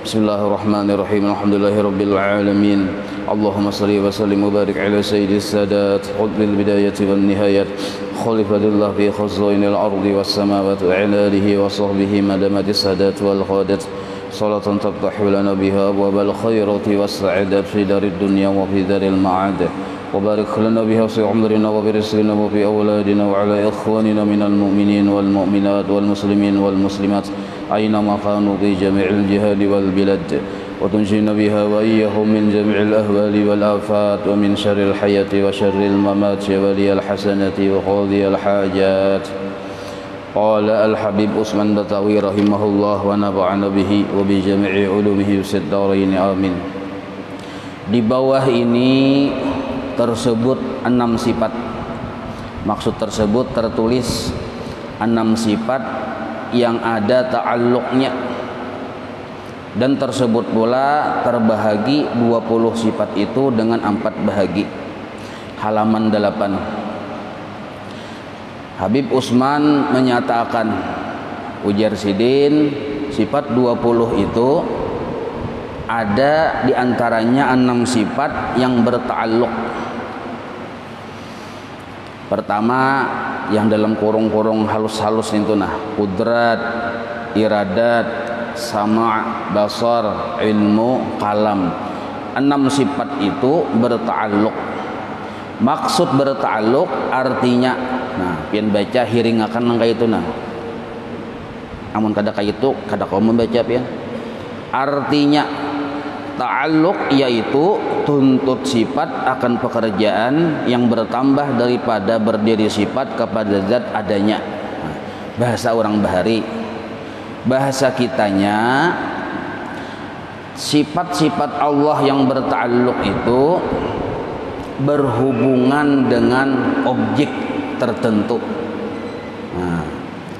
Bismillahirrahmanirrahim. Alhamdulillahirabbil alamin. Allahumma shalli wa sallim wa barik ala sayyidis sadat qutbil bidayati wan nihayat khalifatillah fi khazainil ardi was samawati wa ala alihi wa sahbihi madamatis sadat wal qadat salatan taftahu lana biha abwabal khairati was sa'adat fi darid dunya wa fi daril ma'ad wa barik lana biha fi umrina wa bi rizqina wa fi awladina wa ala ikhwanina minal mu'minin wal mu'minat wal muslimin wal muslimat أينما كانوا في جميع الجهاد والبلاد وتنجينا بها وإياهم من جميع الأهوال والآفات ومن شر الحياة وشر الممات ولي الحسنة وقاضي الحاجات. قال الحبيب عثمان بطاوي رحمه الله ونفعنا به وبجميع علومه في الدارين آمين. Di bawah ini tersebut 6 sifat. Maksud tersebut tertulis 6 sifat yang ada ta'alluqnya, dan tersebut pula terbahagi 20 sifat itu dengan 4 bahagi. Halaman 8. Habib Utsman menyatakan, ujar Sidin, sifat 20 itu ada diantaranya 6 sifat yang berta'alluq. Pertama, yang dalam kurung-kurung halus-halus itu kudrat, iradat, sama', basar, ilmu, kalam. 6 sifat itu berta'alluq. Maksud berta'alluq artinya, pian baca hiringakan nangka itu amun kada kaitu kada kau membaca pian. Artinya ta'alluq yaitu tuntut sifat akan pekerjaan yang bertambah daripada berdiri sifat kepada zat adanya. Bahasa orang bahari, bahasa kitanya, sifat-sifat Allah yang berta'alluq itu berhubungan dengan objek tertentu.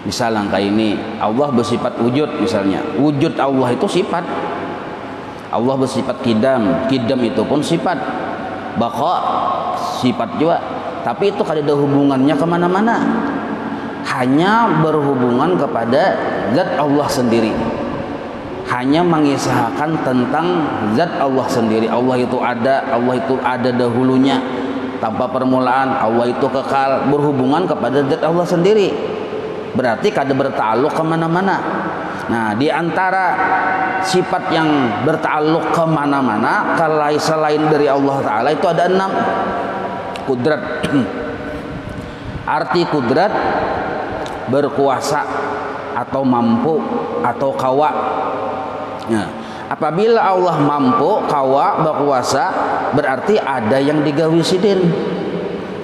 Misal angka ini, Allah bersifat wujud misalnya. Wujud Allah itu sifat. Allah bersifat kidam, kidam itu pun sifat. Baqa sifat juga, tapi itu kada ada hubungannya kemana-mana, hanya berhubungan kepada zat Allah sendiri, hanya mengisahkan tentang zat Allah sendiri. Allah itu ada dahulunya tanpa permulaan. Allah itu kekal, berhubungan kepada zat Allah sendiri, berarti kada berta'alluq kemana-mana. Nah, di antara sifat yang berta'alluq kemana-mana selain dari Allah Ta'ala itu ada 6. Kudrat. Arti kudrat berkuasa atau mampu atau kawa. Nah, apabila Allah mampu, kawa, berkuasa, berarti ada yang digawi sidin.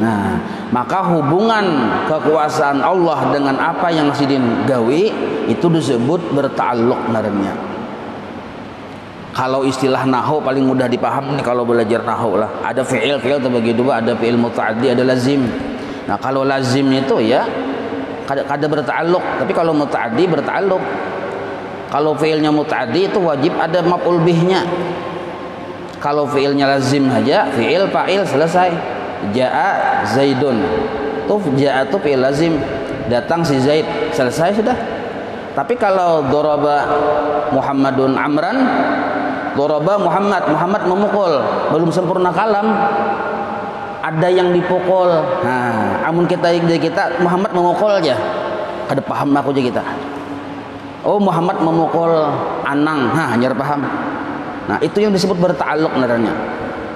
Nah, maka hubungan kekuasaan Allah dengan apa yang sidin gawi itu disebut berta'alluq ngarannya. Kalau istilah nahwu paling mudah dipaham nih kalau belajar nahwu lah. Ada fi'il terbagi dua, ada fi'il muta'addi, ada lazim. Nah, kalau lazim itu ya kada berta'alluq, tapi kalau muta'addi berta'alluq. Kalau fi'ilnya muta'addi itu wajib ada maf'ul bihnya. Kalau fi'ilnya lazim saja, fi'il fa'il selesai. Ja'a Zaidun, tuh ja'a tuh fi'il lazim, datang si Zaid, selesai sudah. Tapi kalau doraba Muhammadun Amran, doraba Muhammad memukul, belum sempurna kalam, ada yang dipukul. Nah, amun kita Muhammad memukul aja, kada paham aku aja kita. Oh, Muhammad memukul Anang, hanya paham. Nah, itu yang disebut berta'alluq naranya.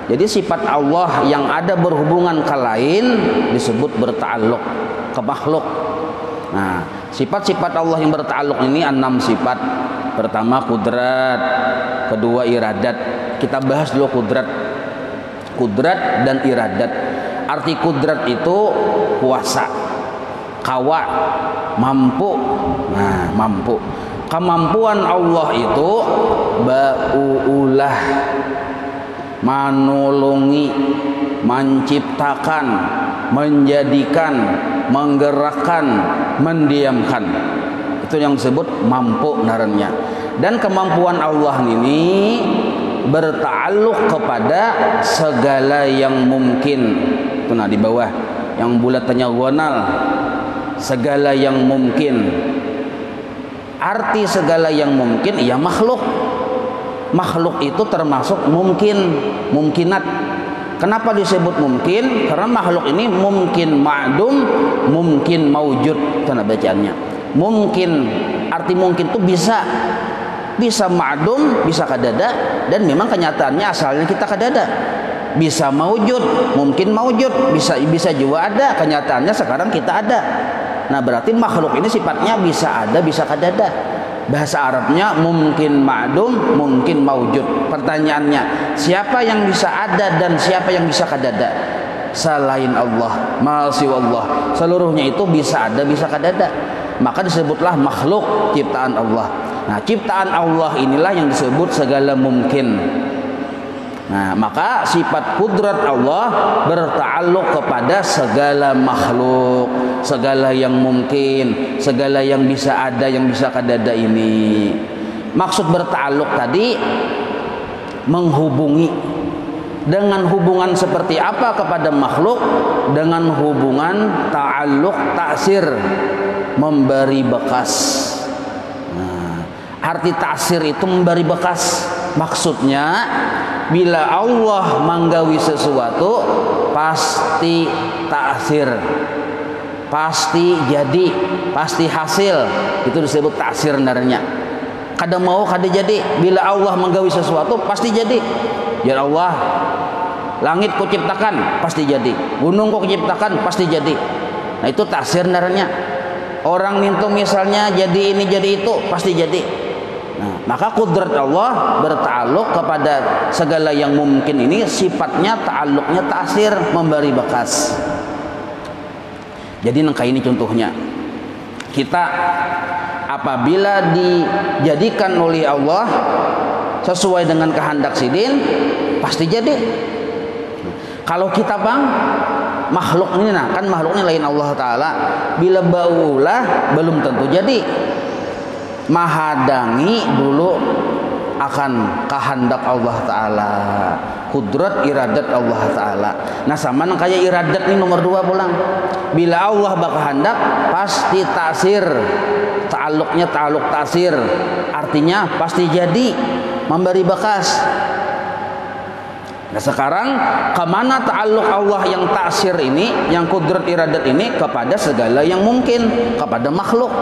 Jadi sifat Allah yang ada berhubungan ke lain disebut berta'alluq ke makhluk. Nah, sifat-sifat Allah yang berta'alluq ini 6 sifat. Pertama kudrat, kedua iradat. Kita bahas dulu kudrat. Kudrat dan iradat. Arti kudrat itu kuasa, kawa, mampu. Nah, mampu. Kemampuan Allah itu ba'ulah, menolongi, menciptakan, menjadikan, menggerakkan, mendiamkan. Itu yang disebut mampu narannya. Dan kemampuan Allah ini berta'alluq kepada segala yang mungkin. Itu di bawah yang bulatannya gonal, segala yang mungkin. Arti segala yang mungkin ia makhluk. makhluk itu termasuk mungkinat. Kenapa disebut mungkin? Karena makhluk ini mungkin ma'dum, mungkin maujud, karena bacaannya. Mungkin, arti mungkin itu bisa ma'dum, bisa kadada, dan memang kenyataannya asalnya kita kadada. Bisa maujud, mungkin maujud, bisa juga ada, kenyataannya sekarang kita ada. Nah, berarti makhluk ini sifatnya bisa ada, bisa kadada. Bahasa Arabnya mungkin ma'dum, mungkin maujud. Pertanyaannya, siapa yang bisa ada dan siapa yang bisa kadada? Selain Allah, masih Allah. Seluruhnya itu bisa ada, bisa kadada. Maka disebutlah makhluk ciptaan Allah. Nah, ciptaan Allah inilah yang disebut segala mungkin. Nah, maka sifat kudrat Allah berta'alluq kepada segala makhluk, segala yang mungkin, segala yang bisa ada, yang bisa kadada ini. Maksud berta'alluq tadi menghubungi. Dengan hubungan seperti apa kepada makhluk? Dengan hubungan ta'alluq ta'sir, memberi bekas. Nah, arti ta'sir itu memberi bekas. Maksudnya bila Allah menggawi sesuatu pasti ta'sir, pasti jadi, pasti hasil. Itu disebut ta'sir sebenarnya. Kada mau kada jadi. Bila Allah menggawi sesuatu pasti jadi. Ya Allah, langit ku ciptakan pasti jadi, gunung ku ciptakan pasti jadi. Nah, itu ta'sir sebenarnya. Orang minta misalnya jadi ini jadi itu pasti jadi. Nah, maka kudrat Allah berta'alluq kepada segala yang mungkin ini, sifatnya ta'alluqnya ta'sir, memberi bekas. Jadi nangka ini contohnya. Kita apabila dijadikan oleh Allah sesuai dengan kehendak sidin pasti jadi. Kalau kita bang makhluk ini, nah kan makhluknya lain Allah Ta'ala, bila baulah belum tentu jadi. Mahadangi dulu akan kehendak Allah Ta'ala, kudrat iradat Allah Ta'ala. Nah, sama kayak iradat ini nomor 2 pulang. Bila Allah berkehendak pasti ta'sir, ta'alluqnya ta'alluq ta'sir, artinya pasti jadi, memberi bekas. Nah, sekarang kemana ta'alluq Allah yang ta'sir ini, yang kudrat iradat ini? Kepada segala yang mungkin, kepada makhluk.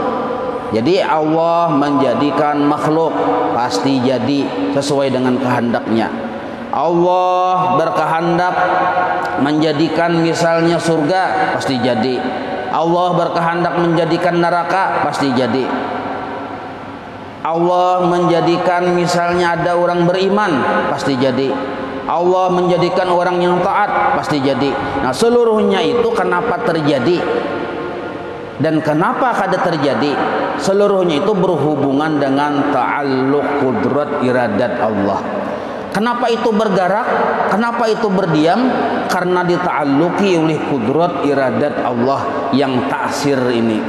Jadi Allah menjadikan makhluk pasti jadi sesuai dengan kehendaknya. Allah berkehendak menjadikan misalnya surga pasti jadi. Allah berkehendak menjadikan neraka pasti jadi. Allah menjadikan misalnya ada orang beriman pasti jadi. Allah menjadikan orang yang taat pasti jadi. Nah, seluruhnya itu kenapa terjadi dan kenapa kada terjadi? Seluruhnya itu berhubungan dengan ta'alluq kudrat iradat Allah. Kenapa itu bergerak? Kenapa itu berdiam? Karena dita'alluqi oleh kudrat iradat Allah yang ta'sir ini.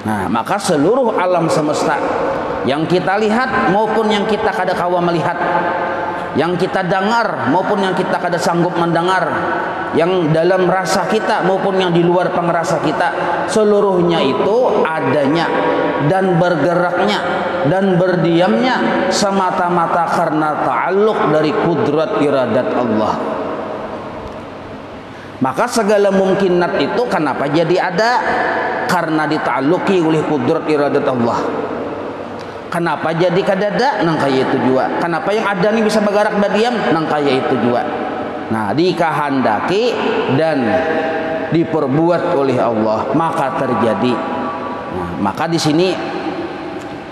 Nah, maka seluruh alam semesta yang kita lihat maupun yang kita kada kawa melihat, yang kita dengar maupun yang kita kada sanggup mendengar, yang dalam rasa kita maupun yang di luar pengerasa kita, seluruhnya itu adanya dan bergeraknya dan berdiamnya semata-mata karena ta'alluq dari kudrat iradat Allah. Maka segala mungkinat itu kenapa jadi ada? Karena dita'alluqi oleh kudrat iradat Allah. Kenapa jadi kadada? Nang kaya itu juga. Kenapa yang ada ini bisa bergerak berdiam? Nang kaya itu juga. Nah, dikehendaki dan diperbuat oleh Allah maka terjadi. Nah, maka di sini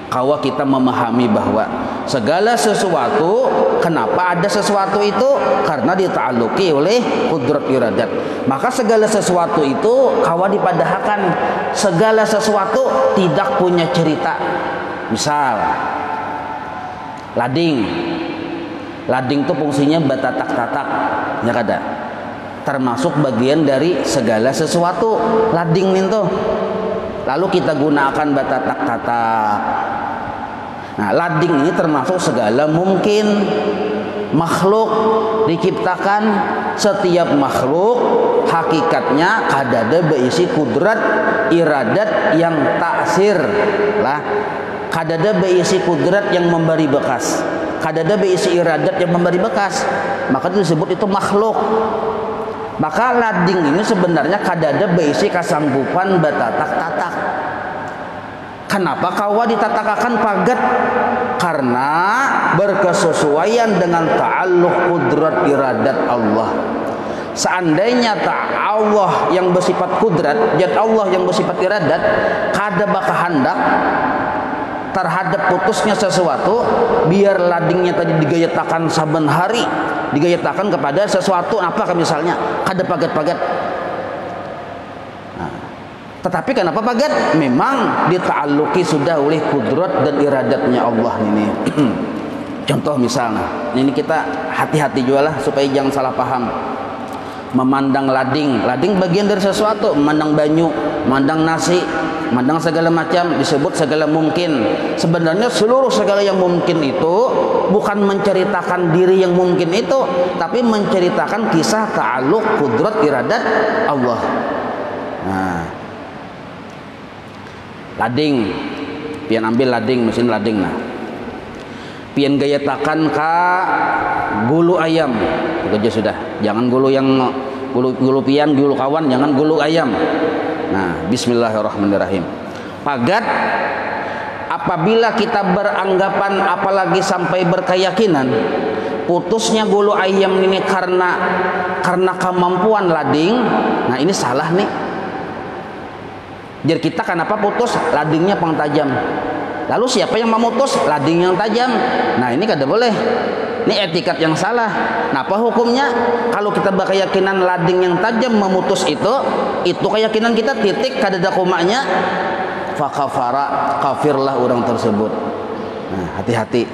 kawa kita memahami bahwa segala sesuatu, kenapa ada sesuatu itu? Karena dita'alluqi oleh kudrat iradat. Maka segala sesuatu itu kawa dipadahkan. Segala sesuatu tidak punya cerita. Misal lading itu fungsinya batatak-tatak, ya kada? Termasuk bagian dari segala sesuatu lading itu. Lalu kita gunakan batatak-tatak. Nah, lading ini termasuk segala mungkin. Makhluk diciptakan, setiap makhluk hakikatnya kadada berisi kudrat iradat yang ta'sir lah. Kadada berisi kudrat yang memberi bekas. kadada beisi iradat yang memberi bekas, maka itu disebut itu makhluk. Maka lading ini sebenarnya kadada beisi kasanggupan batatak-tatak. Kenapa kawa ditatakakan pagat? Karena berkesesuaian dengan ta'alluq kudrat iradat Allah. Seandainya Allah yang bersifat kudrat, zat Allah yang bersifat iradat, kada bakal hendak terhadap putusnya sesuatu, biar ladingnya tadi digayatakan saben hari, digayatakan kepada sesuatu apa misalnya, kada pagat-pagat. Nah, tetapi kenapa pagat? Memang dita'alluqi sudah oleh kudrat dan iradatnya Allah ini. Contoh misalnya, ini kita hati-hati juga lah supaya jangan salah paham. Memandang lading bagian dari sesuatu, memandang banyu, memandang nasi, memandang segala macam, disebut segala mungkin. Sebenarnya seluruh segala yang mungkin itu bukan menceritakan diri yang mungkin itu, tapi menceritakan kisah ta'alluq kudrat iradat Allah. Nah, lading, pian ambil lading, mesin lading, nah pian gayatakan ka gulu ayam itu aja sudah, jangan gulu yang gulu pian, gulu kawan, jangan gulu ayam. Nah, bismillahirrahmanirrahim. Pagat apabila kita beranggapan apalagi sampai berkeyakinan putusnya gulu ayam ini karena kemampuan lading, nah ini salah nih. Jadi kita kenapa putus? Ladingnya pang tajam. Lalu siapa yang memutus? Lading yang tajam. Nah ini kada boleh. Ini etikat yang salah. Nah apa hukumnya? Kalau kita berkeyakinan lading yang tajam memutus itu keyakinan kita titik kada ada komanya, fakafara, kafirlah orang tersebut. Nah hati-hati.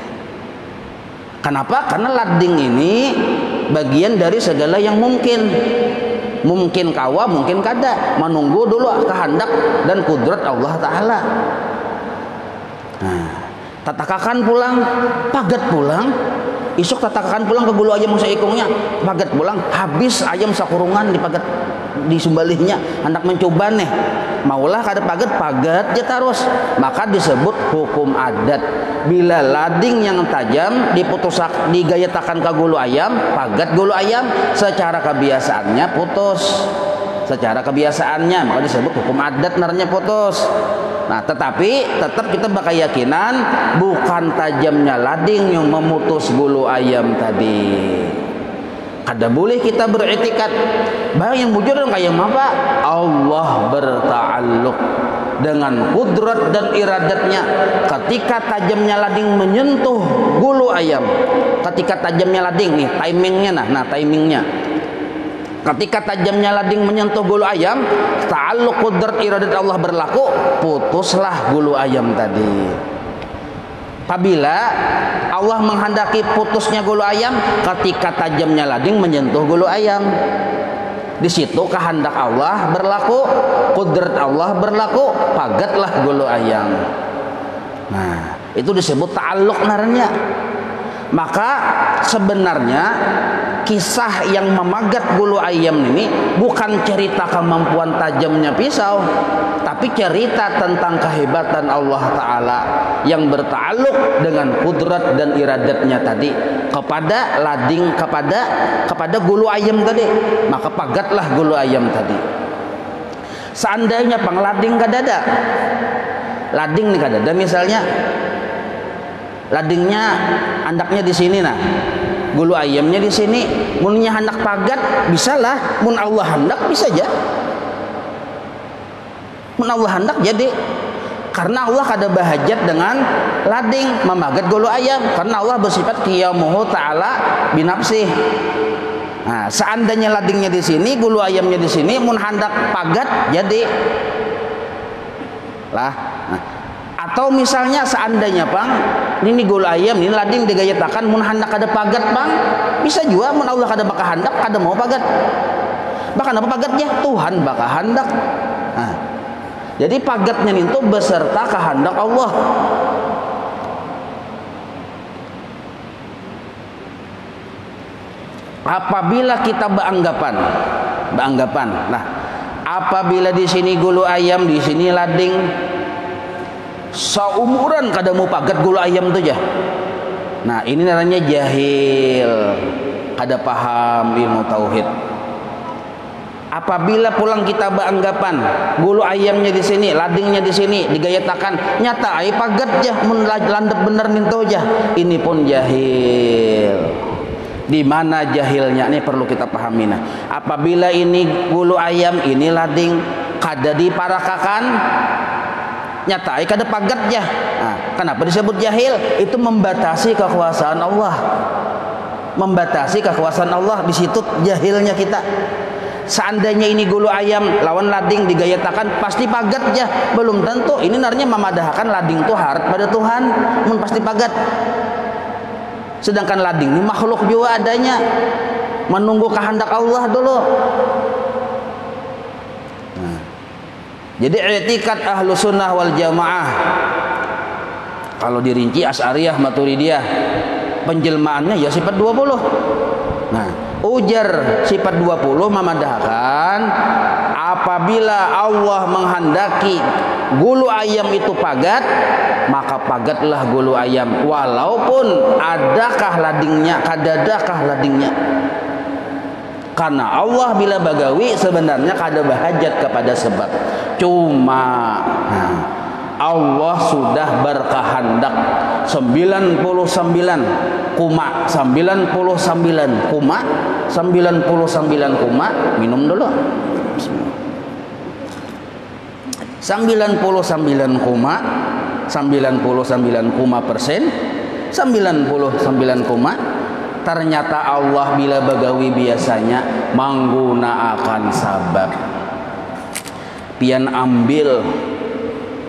Kenapa? Karena lading ini bagian dari segala yang mungkin. Mungkin kawa, mungkin kada. Menunggu dulu kehendak dan kudrat Allah Ta'ala. Nah, tatakakan pulang, pagat pulang, isuk tatakakan pulang ke gulu ayam saikungnya, pagat pulang, habis ayam sakurungan di pagat di sumbalihnya, hendak mencoba nih, maulah kada pagat aja terus, maka disebut hukum adat. Bila lading yang tajam diputusak digayatakan ke gulu ayam, pagat gulu ayam, secara kebiasaannya putus. Secara kebiasaannya maka disebut hukum adat narnya putus. Nah tetapi tetap kita berkeyakinan bukan tajamnya lading yang memutus bulu ayam tadi. Kada boleh kita beriktikad bahwa yang bujur dan kayak apa? Allah berta'alluq dengan kudrat dan iradatnya. Ketika tajamnya lading menyentuh bulu ayam, ketika tajamnya lading nih timingnya, nah timingnya. Ketika tajamnya lading menyentuh bulu ayam, ta'alluq kudrat iradat Allah berlaku, putuslah bulu ayam tadi. Apabila Allah menghendaki putusnya bulu ayam, ketika tajamnya lading menyentuh bulu ayam, di situ kehendak Allah berlaku, kudrat Allah berlaku, pagatlah bulu ayam. Nah, itu disebut ta'alluq narnya. Maka sebenarnya kisah yang memagat bulu ayam ini bukan cerita kemampuan tajamnya pisau, tapi cerita tentang kehebatan Allah Ta'ala yang berta'alluq dengan kudrat dan iradatnya tadi kepada lading, kepada bulu ayam tadi. Maka pagatlah bulu ayam tadi. Seandainya panglading kadada, lading nih kadada, misalnya ladingnya andaknya di sini, nah bulu ayamnya di sini, munnya hendak pagat bisalah, mun Allah hendak bisa aja, mun Allah hendak jadi, karena Allah kada bahajat dengan lading memagat bulu ayam, karena Allah bersifat qiyamuhu ta'ala binafsih. Nah seandainya ladingnya di sini, bulu ayamnya di sini, mun hendak pagat jadi lah. Nah, atau misalnya seandainya bang, ini gulu ayam, ini lading digayatakan mun hendak ada pagat bang, bisa juga mun Allah kada bakal hendak, kada mau pagat. Bahkan apa pagatnya? Tuhan bakal hendak. Nah, jadi pagatnya itu beserta kehendak Allah. Apabila kita beranggapan, nah, apabila di sini gulu ayam, di sini lading, seumuran kada mau pagat gulu ayam tu aja. Nah, ini namanya jahil, kada paham ilmu tauhid. Apabila pulang kita beranggapan gulu ayamnya di sini, ladingnya di sini, digayatakan, nyata ai pagat jah mun landep bener ninto jah. Ini pun jahil. Di mana jahilnya? Ini perlu kita pahami. Nah, apabila ini gulu ayam, ini lading, kada diparakakan, nyata ai kada pagat jah. Nah, kenapa disebut jahil? Itu membatasi kekuasaan Allah. Membatasi kekuasaan Allah, di situ jahilnya kita. Seandainya ini gulu ayam lawan lading digayatakan, pasti pagat ya. Belum tentu. Ini narnya memadahkan lading itu harap pada Tuhan, mun pasti pagat. Sedangkan lading ini makhluk juga adanya, menunggu kehendak Allah dulu. Nah, jadi i'tikad ahlu sunnah wal jamaah, kalau dirinci Asy'ariyah Maturidiyah, penjelmaannya ya sifat 20. Nah, ujar sifat 20 memadahkan apabila Allah menghendaki gulu ayam itu pagat, maka pagatlah gulu ayam walaupun adakah ladingnya, kadadakah ladingnya. Karena Allah bila bagawi sebenarnya kada berhajat kepada sebab. Cuma Allah sudah berkehendak 99,99 minum dulu. 99,99%, ternyata Allah bila bagawi biasanya menggunakan sabab. Pian ambil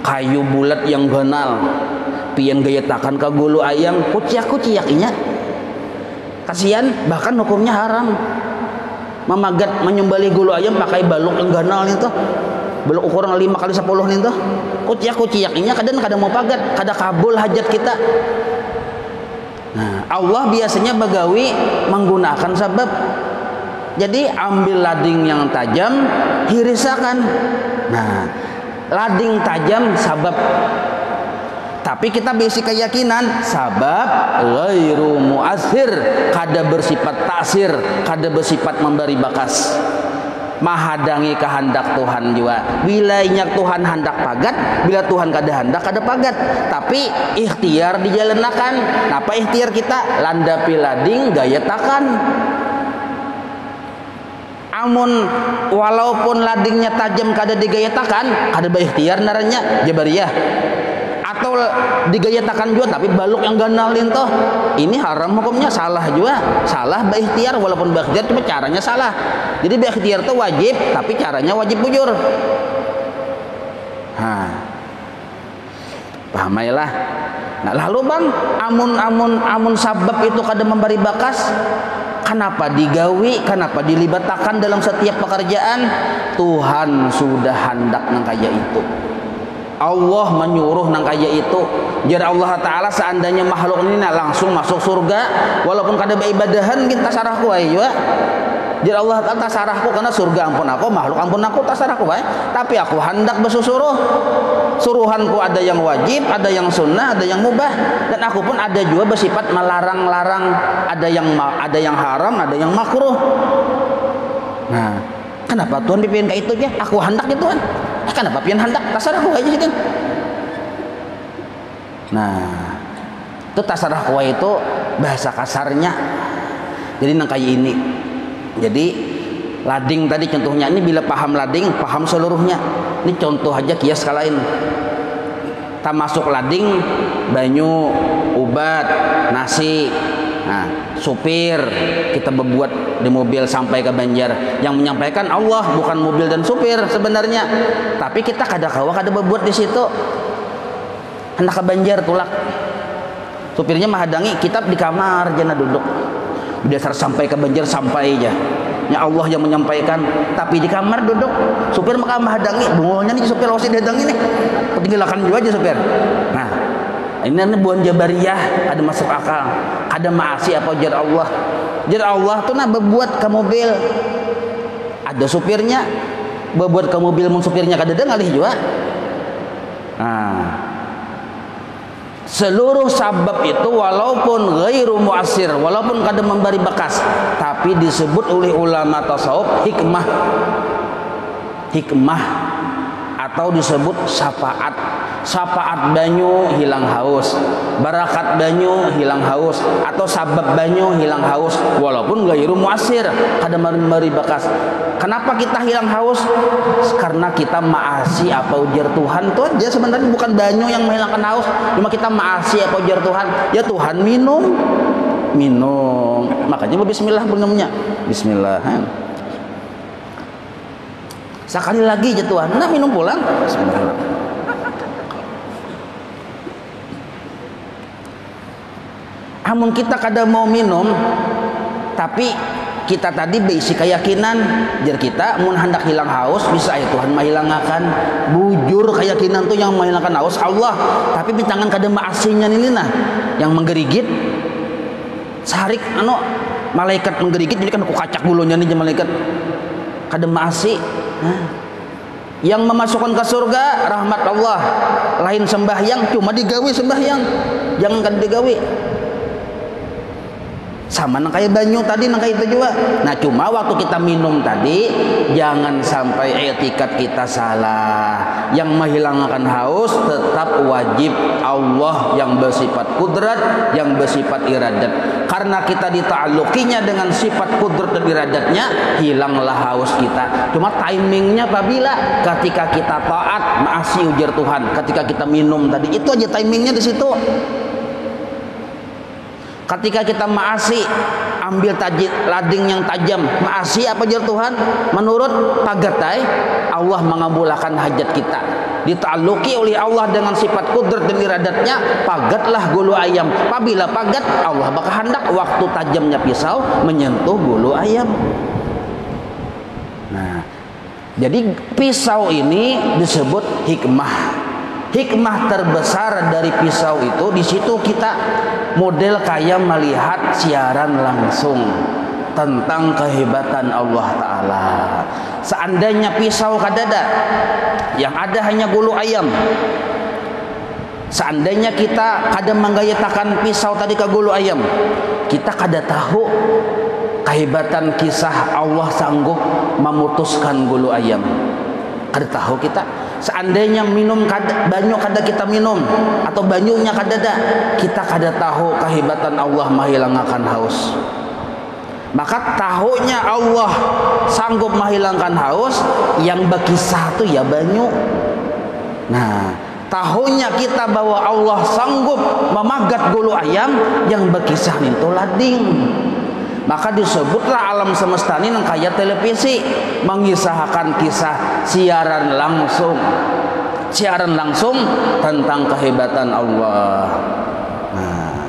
kayu bulat yang ganal, pian gayatakan ke gulu ayam, kuciak-kuciaknya. Kasihan, bahkan hukumnya haram. Memagat menyembelih gulu ayam pakai baluk yang ganal itu, baluk ukuran 5 kali 10 itu, kuciak-kuciaknya kadang mau pagat, kadang kabul hajat kita. Nah, Allah biasanya bagawi menggunakan sebab. Jadi ambil lading yang tajam, hirisakan. Nah, lading tajam sabab, tapi kita basic keyakinan sabab ghairu mu'athir, kada bersifat taksir, kada bersifat memberi bakas, mahadangi kehendak Tuhan juga. Bila inyak Tuhan hendak pagat, bila Tuhan kada hendak kada pagat, tapi ikhtiar dijalankan. Napa ikhtiar kita? Landapi lading gayatakan. Amun walaupun ladingnya tajam kada digayatakan, kada berikhtiar naranya jabariyah. Atau digayatakan juga tapi baluk yang ganal itu, ini haram hukumnya, salah juga. Salah berikhtiar walaupun berikhtiar cuma caranya salah. Jadi berikhtiar itu wajib tapi caranya wajib bujur. Pahamailah. Nah, lalu bang, amun sabab itu kada memberi bakas, kenapa digawi, kenapa dilibatkan dalam setiap pekerjaan? Tuhan sudah hendak nang kaya itu. Allah menyuruh nang kaya itu. Jadi Allah Ta'ala seandainya makhluk ini langsung masuk surga, walaupun kada beribadahan kita sarahku aja. Jadi Allah Ta'ala tasarahku karena surga ampun aku, makhluk ampun aku, tasarahku baik. Tapi aku hendak bersusuruh. Suruhanku ada yang wajib, ada yang sunnah, ada yang mubah, dan aku pun ada juga bersifat melarang-larang. Ada yang haram, ada yang makruh. Nah, kenapa Tuhan pimpin kayak itu aja? Aku hendak ya Tuhan. Kenapa pian hendak? Tasarahku aja gitu. Nah, itu tasarahku itu bahasa kasarnya. Jadi nang kayak ini. Jadi lading tadi contohnya, ini bila paham lading, paham seluruhnya. Ini contoh aja kias kalain. Tak masuk lading, banyu, ubat, nasi. Nah, supir kita berbuat di mobil sampai ke Banjar. Yang menyampaikan Allah, bukan mobil dan supir sebenarnya. Tapi kita kada berbuat di situ. Hendak ke Banjar tulak. Supirnya menghadangi, kita di kamar jana duduk. Dasar sampai ke Banjar sampai aja. Ya Allah yang menyampaikan, tapi di kamar duduk. Supir maka menghadangi, bungolnya nih supir wasit hadangi nih. Tinggalkan juga aja supir. Nah, ini buan jabariyah, ada masuk akal, ada maasi apa jar Allah. Jar Allah tuh nah berbuat ke mobil, ada supirnya, berbuat ke mobil, mun supirnya kada ada ngalih juga. Nah, Seluruh sabab itu walaupun ghairu mu'assir, walaupun kada memberi bekas, tapi disebut oleh ulama tasawuf hikmah. Hikmah atau disebut syafaat. Syafaat banyu hilang haus, barakat banyu hilang haus, atau sabab banyu hilang haus walaupun ghairu mu'assir, kada memberi bekas. Kenapa kita hilang haus? Karena kita maasi apa ujar Tuhan. Itu aja sebenarnya, bukan banyu yang menghilangkan haus, cuma kita maasi apa ujar Tuhan. Ya Tuhan minum, makanya bismillah minumnya, bismillah. Sekali lagi aja Tuhan, nah minum pulang, bismillah. Amun kita kada mau minum, tapi kita tadi berisi keyakinan jar kita mun hendak hilang haus bisa ya Tuhan mahilangakan. Bujur keyakinan tuh yang menghilangkan haus Allah, tapi bintangan kada maasinya ini nah yang menggerigit sarik malaikat menggerigit, jadi kan aku kacak bulunya nih malaikat kada maasi. Yang memasukkan ke surga rahmat Allah, lain sembahyang, cuma digawe sembahyang, jangan kada digawe. Sama nang kayak banyu tadi, nang kayak itu juga. Nah cuma waktu kita minum tadi jangan sampai etikat kita salah. Yang menghilangkan haus tetap wajib Allah yang bersifat kudrat, yang bersifat iradat. Karena kita dita'alluqinya dengan sifat kudrat dan iradatnya, hilanglah haus kita. Cuma timingnya apabila ketika kita taat maasi ujar Tuhan, ketika kita minum tadi, itu aja timingnya di situ. Ketika kita maasi, ambil lading yang tajam, maasi apa jar Tuhan? Menurut pagatai, Allah mengabulkan hajat kita. Dita'alluqi oleh Allah dengan sifat kudrat dan iradatnya, pagatlah gulu ayam. Apabila pagat, Allah berkehendak waktu tajamnya pisau menyentuh gulu ayam. Nah, jadi pisau ini disebut hikmah. Hikmah terbesar dari pisau itu di situ kita model kayak melihat siaran langsung tentang kehebatan Allah Ta'ala. Seandainya pisau kadada yang ada hanya gulu ayam, seandainya kita kada menggayatakan pisau tadi ke gulu ayam, kita kada tahu kehebatan kisah Allah sanggup memutuskan gulu ayam. Kada tahu kita. Seandainya minum banyu kada kita minum, atau banyunya kada ada, kita kada tahu kehebatan Allah menghilangkan haus. Maka tahunya Allah sanggup menghilangkan haus, yang berkisah itu ya banyu. Nah, tahunya kita bahwa Allah sanggup memagat gulu ayam, yang berkisah itu lading. Maka disebutlah alam semesta ini kayak televisi, mengisahkan kisah siaran langsung tentang kehebatan Allah. Nah,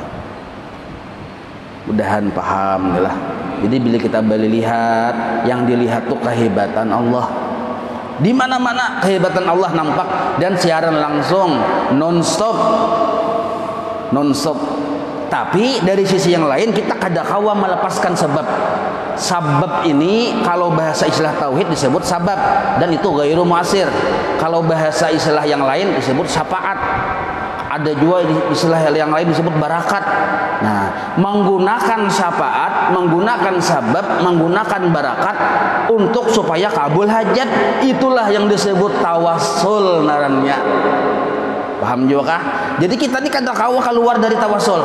mudahan paham lah. Jadi bila kita balik lihat, yang dilihat tuh kehebatan Allah. Di mana-mana kehebatan Allah nampak, dan siaran langsung non-stop. Tapi dari sisi yang lain kita kada kawa melepaskan sebab. Sabab ini kalau bahasa istilah tauhid disebut sabab, dan itu ghairu mu'assir. Kalau bahasa istilah yang lain disebut syafaat. Ada juga istilah yang lain disebut barakat. Nah, menggunakan syafaat, menggunakan sabab, menggunakan barakat untuk supaya kabul hajat, itulah yang disebut tawassul narannya. Paham juga kah? Jadi kita ini kada kawa keluar dari tawasul.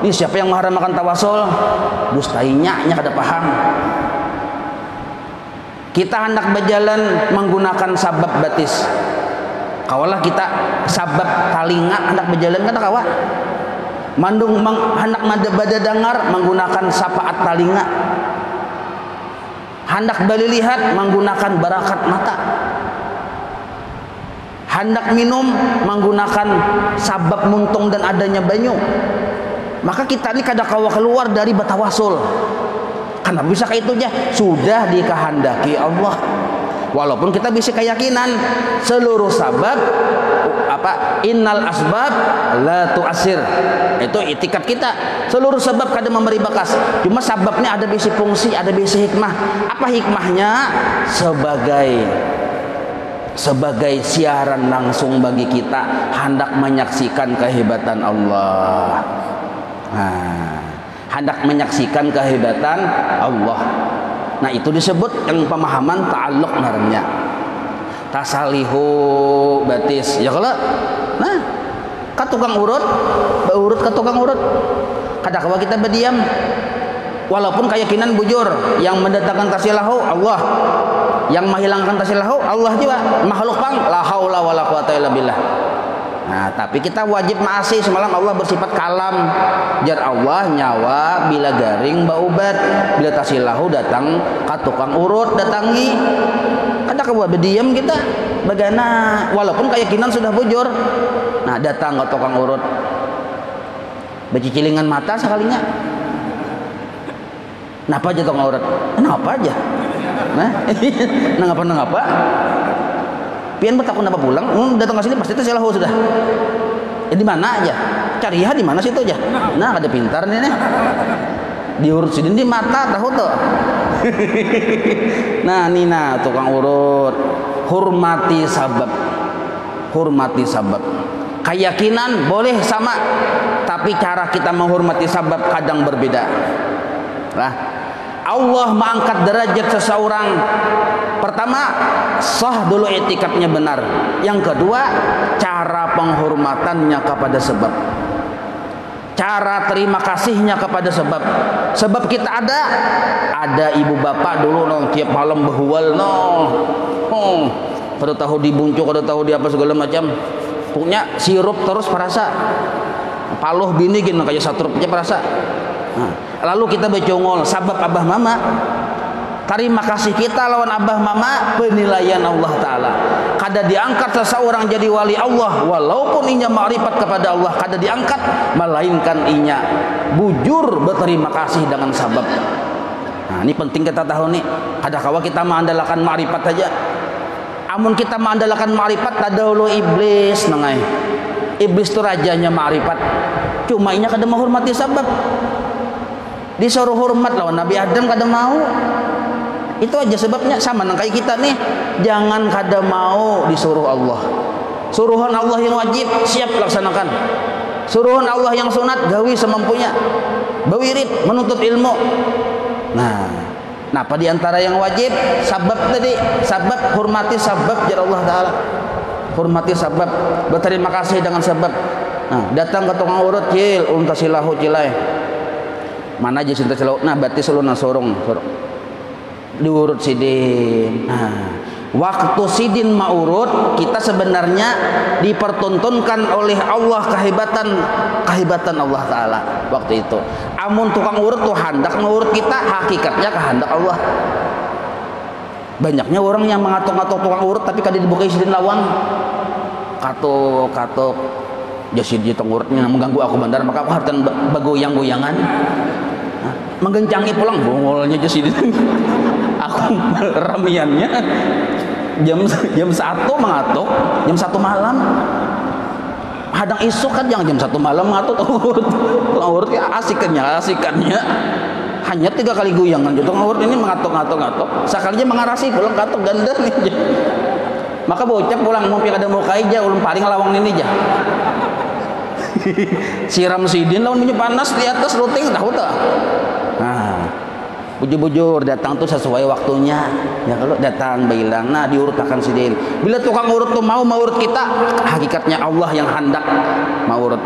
Ini siapa yang mengharamkan tawasul? Dustainya kada paham. Kita hendak berjalan menggunakan sabab batis. Kawalah kita sabab talinga hendak berjalan kada kawa. Mandung hendak bada dengar menggunakan syafaat talinga. Hendak bali lihat menggunakan barakat mata. Hendak minum menggunakan sabab muntung dan adanya banyu. Maka kita ini kada kawa keluar dari batawasul. Karena bisa kayak itu aja sudah dikehendaki Allah. Walaupun kita bisa keyakinan seluruh sabab innal asbab la tu'assir. Itu itikat kita. Seluruh sebab kada memberi bekas. Cuma sababnya ada bisi fungsi, ada bisi hikmah. Apa hikmahnya? Sebagai sebagai siaran langsung bagi kita hendak menyaksikan kehebatan Allah. Hendak menyaksikan kehebatan Allah. Nah, itu disebut yang pemahaman ta'alluq namanya. Tasalihu batis. Ya kalau nah, ka tukang urut, urut ka tukang urut. Kadang-kadang kita berdiam walaupun keyakinan bujur, yang mendatangkan tasilahu Allah, yang menghilangkan tasilahu Allah juga, makhluk pang la haula wala quwata illa billah. Nah, tapi kita wajib maasi semalam Allah bersifat kalam. Jar Allah nyawa bila garing baubat, bila tasilahu datang ka tukang urut datangi. Kada kawa berdiam kita bagana walaupun keyakinan sudah bujur. Nah, datang ke tukang urut. Becicilingan mata sekalinya. Napa aja tukang urut? Kenapa aja? Nah, nangapa? Pian bertakun apa pulang? Datang ke sini pasti tasilahu sudah. Di mana aja? Cari di mana situ aja. Nah, ada pintar nih. Diurut sini di mata tahu tuh. Nah, nina tukang urut. Hormati sabab. Keyakinan boleh sama, tapi cara kita menghormati sabab kadang berbeda. Nah, Allah mengangkat derajat seseorang. Pertama, sah dulu etikatnya benar. Yang kedua, cara penghormatannya kepada sebab. Cara terima kasihnya kepada sebab. Sebab kita ada ibu bapak dulu tiap malam behual pada tahu dibuncuk, pada tahu di apa segala macam. Punya sirup terus perasa. Paloh bini gini kayak satrupnya perasa. Nah, lalu kita bercongol sabab abah mama. Terima kasih kita lawan abah mama penilaian Allah Ta'ala. Kada diangkat seseorang jadi wali Allah walaupun inya ma'rifat kepada Allah, kada diangkat, melainkan inya bujur berterima kasih dengan sabab. Nah, ini penting kita tahu nih. Kada kawa kita mengandalkan ma'rifat saja. Amun kita mengandalkan ma'rifat, tadahulu iblis nengai. Iblis itu rajanya ma'rifat. Cuma inya kada menghormati sabab. Disuruh hormat lawan Nabi Adam kada mau. Itu aja sebabnya sama nang kayak kita nih. Jangan kada mau disuruh Allah. Suruhan Allah yang wajib siap laksanakan. Suruhan Allah yang sunat gawi semampunya. Bawirid menuntut ilmu. Nah, apa di antara yang wajib? Sabab tadi, sabab hormati sabab jar Allah Ta'ala. Hormati sabab, berterima kasih dengan sabab. Nah, datang ke tukang urut cil, untasilahu cilai. Mana aja cinta selalu. Nah, berarti selalu sorong. Diurut sidin. Nah, waktu sidin maurut kita sebenarnya dipertontonkan oleh Allah kehebatan Allah Ta'ala waktu itu. Amun tukang urut tuh hendak mengurut kita, hakikatnya kehendak Allah. Banyaknya orang yang mengatok-ngatok tukang urut tapi kada dibukai sidin lawang. Katok jasid di tukang urutnya mengganggu aku bandar, maka aku harus bagoyang-goyangan. Menggencangi pulang bongolnya jasid. Aku ramiannya jam 1 mengatuk, jam 1 malam. Hadang isuk kan jam 1 malam ngatuk urut ya asikannya hanya 3 kali goyangan gitu urut ini mengatuk sekalinya mengarasi pulang katuk ganda nih. Maka bocap pulang mau ada mau aja ulun paling lawang ini aja. Siram sidin lawan minyak panas di atas ruting tahu tak. Nah, bujur-bujur datang tuh sesuai waktunya. Ya kalau datang bilang, nah diurutakan sidin. Bila tukang urut tuh mau urut kita, hakikatnya Allah yang hendak mau urut.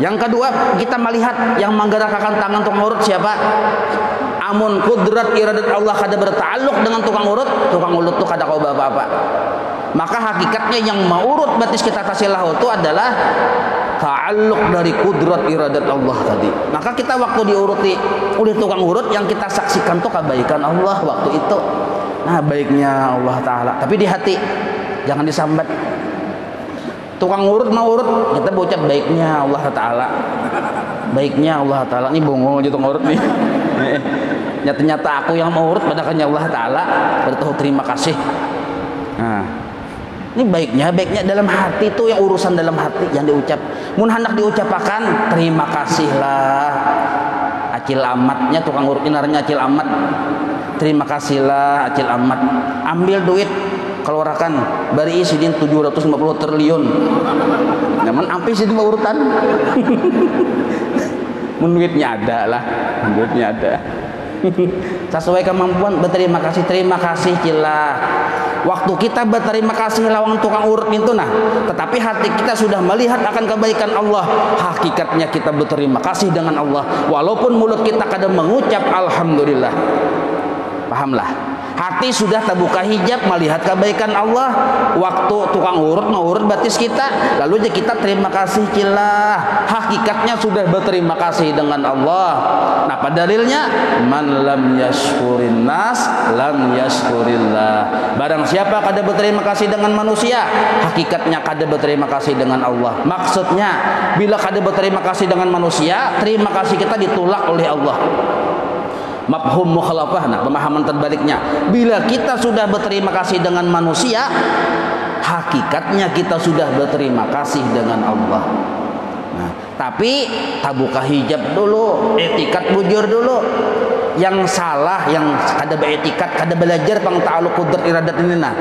Yang kedua, kita melihat yang menggerakkan tangan tukang urut siapa? Amun kudrat iradat Allah kada berta'alluq dengan tukang urut tuh kada kau apa-apa. Maka hakikatnya yang mau urut batis kita tasilahu itu adalah ta'alluq dari kudrat iradat Allah tadi. Maka kita waktu diuruti oleh tukang urut yang kita saksikan tuh kebaikan Allah waktu itu. Nah, baiknya Allah Ta'ala. Tapi di hati, jangan disambat. Tukang urut mau urut, kita bocap baiknya Allah Ta'ala. Baiknya Allah Ta'ala. Ini bongol aja tukang urut nih. Nyata-nyata aku yang mau urut padahalnya Allah Ta'ala. Bertahu terima kasih. Nah, ini baiknya dalam hati itu yang urusan dalam hati yang diucap. Mun hendak diucapakan terima kasihlah. Acil amatnya tukang urut narnya acil amat. Terima kasihlah acil amat. Ambil duit keluarkan bari isidin 750 triliun. Namun ampi sih urutan. Duitnya ada lah, duitnya ada. Sesuai kemampuan berterima kasih, terima kasih cilah. Waktu kita berterima kasih lawang tukang urut itu nah, tetapi hati kita sudah melihat akan kebaikan Allah, hakikatnya kita berterima kasih dengan Allah walaupun mulut kita kadang mengucap alhamdulillah. Pahamlah? Hati sudah terbuka hijab melihat kebaikan Allah. Waktu tukang urut ngurut batis kita, lalu aja kita terima kasih cilah. Hakikatnya sudah berterima kasih dengan Allah. Nah, pada dalilnya man lam yashkurin nas lam yashkurillah. Barang siapa kada berterima kasih dengan manusia, hakikatnya kada berterima kasih dengan Allah. Maksudnya bila kada berterima kasih dengan manusia, terima kasih kita ditolak oleh Allah. Mafhum mukhalafah, nah pemahaman terbaliknya, bila kita sudah berterima kasih dengan manusia, hakikatnya kita sudah berterima kasih dengan Allah. Nah, tapi tabuka hijab dulu, etikat bujur dulu. Yang salah, yang kada beretikat, kada belajar pang ta'alluq qudrat iradat ini nah,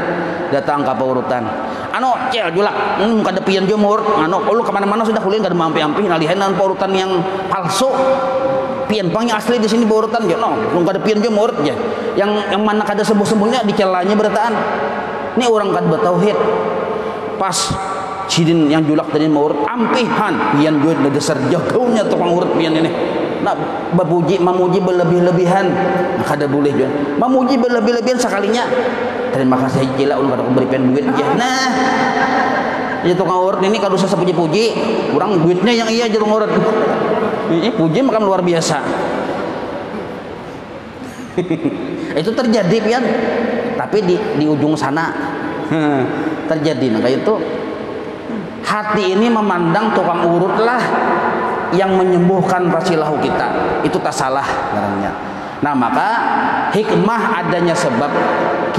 datang ke urutan. Ano cel julak, kada pian jumur, ano ulu kemana-mana sudah kulin kada mampi-ampi nalihan urutan yang palsu. Pian pang yang asli di sini berurutan je, no, belum kada pian je murid je. Yang mana kada sembuh-sembuhnya dicelanya bertaan. Ini orang kada bertauhid. Pas sidin yang julak tadi murid ampihan pian jual dasar jauhnya tukang urut pian ini. Nak babuji memuji berlebih-lebihan, nah, kada boleh je. Memuji berlebih-lebihan sekalinya. Terima kasih jila ulun kada beri pian duit je. Nah, ya tukang urut ini kada usah puji-puji, kurang duitnya yang iya je tukang urut. Ini puji makan luar biasa. Itu terjadi pian, tapi di ujung sana terjadi. Nah kayak itu hati ini memandang tukang urut lah yang menyembuhkan rasilahu kita, itu tak salah barangnya. Nah maka hikmah adanya sebab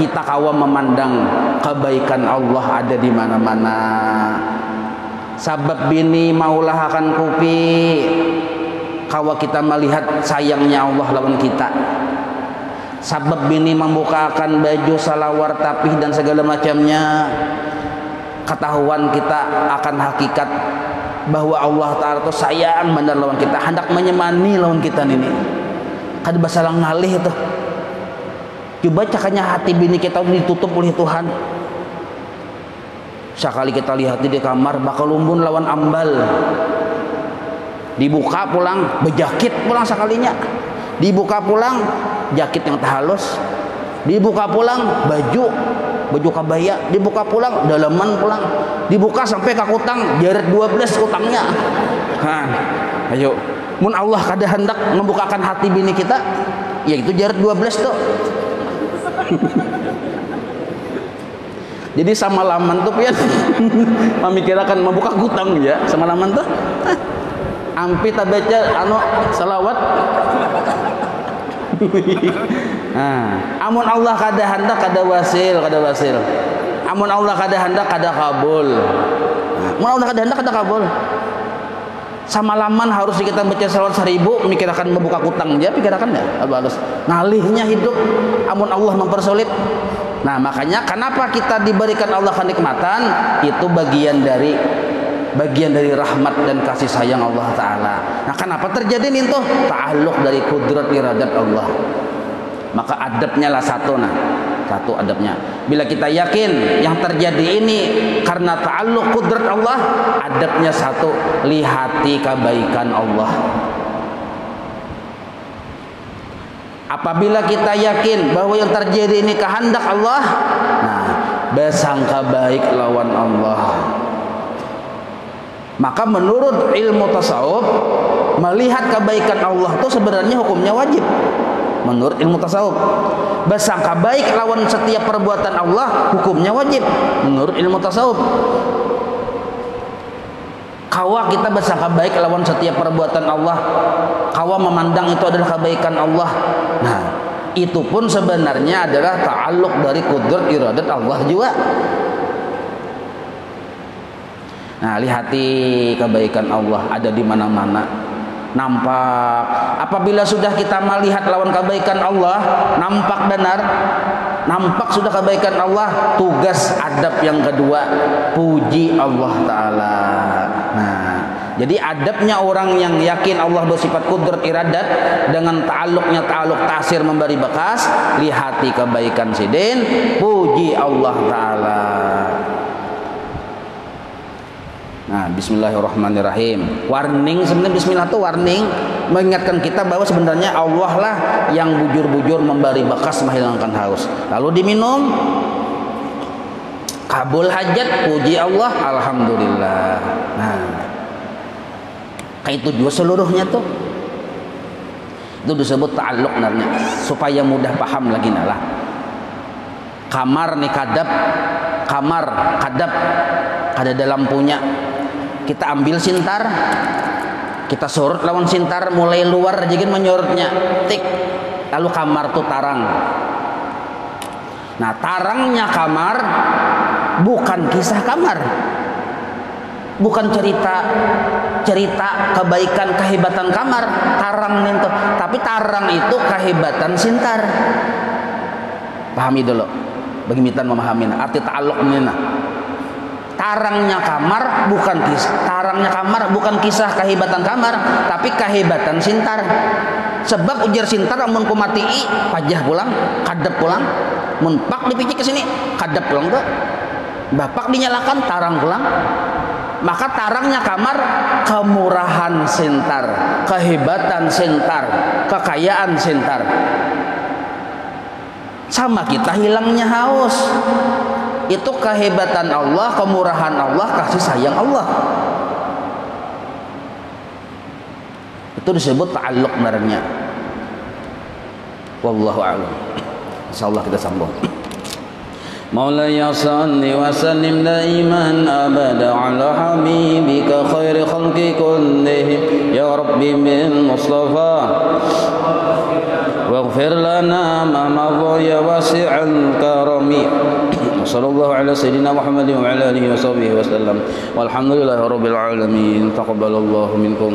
kita kawan memandang kebaikan Allah ada di mana-mana. Sabab bini maulah akan kupi kawa kita melihat sayangnya Allah lawan kita. Sabab bini membukakan baju salawar tapih dan segala macamnya, ketahuan kita akan hakikat bahwa Allah Ta'ala itu sayang benar lawan kita, hendak menyemani lawan kita ini. Kada basalang ngalih itu. Coba cakanya hati bini kita ditutup oleh Tuhan. Sekali kita lihat di kamar bakal lumbun lawan ambal. Dibuka pulang bejakit pulang sekalinya, dibuka pulang jakit yang halus, dibuka pulang baju kabaya, dibuka pulang dalaman pulang, dibuka sampai ke kutang jaret 12 utangnya. Ayo mun Allah kada hendak membukakan hati bini kita, yaitu jaret 12 tuh. Jadi sama laman tuh pian memikirkan membuka gutang ya sama laman tuh. Ampi tak baca anu salawat. Amun Allah kada hendak kada wasil. Amun Allah kada hendak kada kabul. Amun Allah kada hendak kada kabul. Sama laman harus kita baca salawat 1000 mikirkan membuka kutang dia pikirkan ya halus. Ngalihnya hidup amun Allah mempersulit. Nah, makanya kenapa kita diberikan Allah kenikmatan itu bagian dari rahmat dan kasih sayang Allah Ta'ala. Nah kenapa terjadi nih tuh ta'alluq dari kudrat iradat Allah. Maka adabnya lah satu adabnya. Bila kita yakin yang terjadi ini karena ta'alluq kudrat Allah, adabnya satu, lihati kebaikan Allah. Apabila kita yakin bahwa yang terjadi ini kehendak Allah, nah bersangka baik lawan Allah. Maka menurut ilmu tasawuf, melihat kebaikan Allah itu sebenarnya hukumnya wajib. Menurut ilmu tasawuf, bersangka baik lawan setiap perbuatan Allah hukumnya wajib. Menurut ilmu tasawuf, kawa kita bersangka baik lawan setiap perbuatan Allah, kawa memandang itu adalah kebaikan Allah. Nah, itu pun sebenarnya adalah ta'alluq dari kudrat iradat Allah juga. Nah, lihati kebaikan Allah ada di mana-mana. Nampak. Apabila sudah kita melihat lawan kebaikan Allah, nampak benar. nampak sudah kebaikan Allah, tugas adab yang kedua, puji Allah Ta'ala. Nah, jadi adabnya orang yang yakin Allah bersifat kudrat iradat dengan ta'alluqnya ta'alluq tasir memberi bekas, lihati kebaikan sidin, puji Allah Ta'ala. Nah, bismillahirrahmanirrahim. Warning, sebenarnya bismillah itu warning, mengingatkan kita bahwa sebenarnya Allah lah yang bujur-bujur memberi bekas menghilangkan haus. Lalu diminum, kabul hajat, puji Allah, alhamdulillah. Nah, kayak itu juga seluruhnya tuh. Itu disebut ta'alluq namanya, supaya mudah paham lagi nalah. Kamar nih kadap, kamar kadap, ada dalam punya. Kita ambil sintar, kita surut lawan sintar, mulai luar jadi menyorotnya, tik. Lalu kamar tuh tarang. Nah, tarangnya kamar bukan kisah kamar, bukan cerita kebaikan kehebatan kamar, tarang itu, tapi tarang itu kehebatan sintar. Pahami dulu, bagi mitan memahami arti ta'alluq ini. Tarangnya kamar bukan kisah kehebatan kamar, tapi kehebatan sintar. Sebab ujar sintar amun ku matii pajah pulang, kadep pulang, mun pak dipicik ke sini, kadep pulang tuh. Bapak dinyalakan, tarang pulang. Maka tarangnya kamar kemurahan sintar, kehebatan sintar, kekayaan sintar. Sama kita hilangnya haus. Itu kehebatan Allah, kemurahan Allah, kasih sayang Allah. Itu disebut ta'alluq narnya. Wallahu a'lam. Insyaallah kita sambung. Maulaya salli wa sallim daiman abada ala habibika khairi khalqi kullihim ya rabbi bil mustafa waghfir lana ma madha ya wasi'al karami. Sallallahu ala sayyidina Muhammadin wa ala alihi wa sahbihi wa sallam. Walhamdulillahirabbil alamin. Taqabbalallahu minkum.